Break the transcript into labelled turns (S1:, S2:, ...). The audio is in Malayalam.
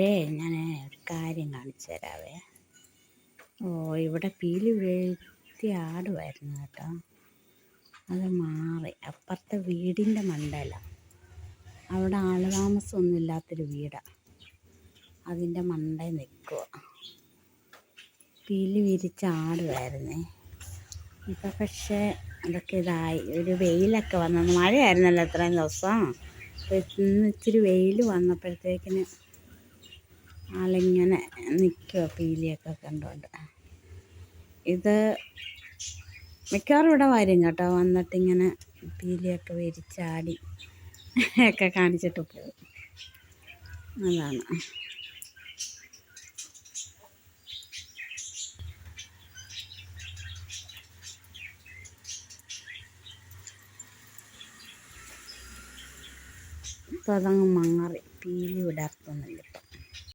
S1: ഞാൻ ഒരു കാര്യം കാണിച്ചു തരാവേ. ഇവിടെ പീലി വീഴ്ത്തി ആടുമായിരുന്നു കേട്ടോ. അത് മാറി അപ്പുറത്തെ വീടിൻ്റെ മണ്ടയിലാണ്. അവിടെ ആളുതാമസമൊന്നും ഇല്ലാത്തൊരു വീടാണ്. അതിൻ്റെ മണ്ടയിൽ നിൽക്കുക. പീലി വിരിച്ച് ആടുമായിരുന്നേ. ഇപ്പം പക്ഷേ അതൊക്കെ ഇതായി. ഒരു വെയിലൊക്കെ വന്നു. മഴയായിരുന്നല്ലോ ഇത്രയും ദിവസം. ഇന്ന് ഇച്ചിരി വെയിൽ വന്നപ്പോഴത്തേക്കിന് ആളിങ്ങനെ നിൽക്കുക. പീലിയൊക്കെ കണ്ടുകൊണ്ട് ഇത് മിക്കവാറും ഇവിടെ വരും കേട്ടോ. വന്നിട്ടിങ്ങനെ പീലിയൊക്കെ വിരിച്ചാടി ഒക്കെ കാണിച്ചിട്ട് പോകും. അതാണ്. ഇപ്പം അതങ്ങ് മാറി. പീലി വിടർത്തുന്നില്ല.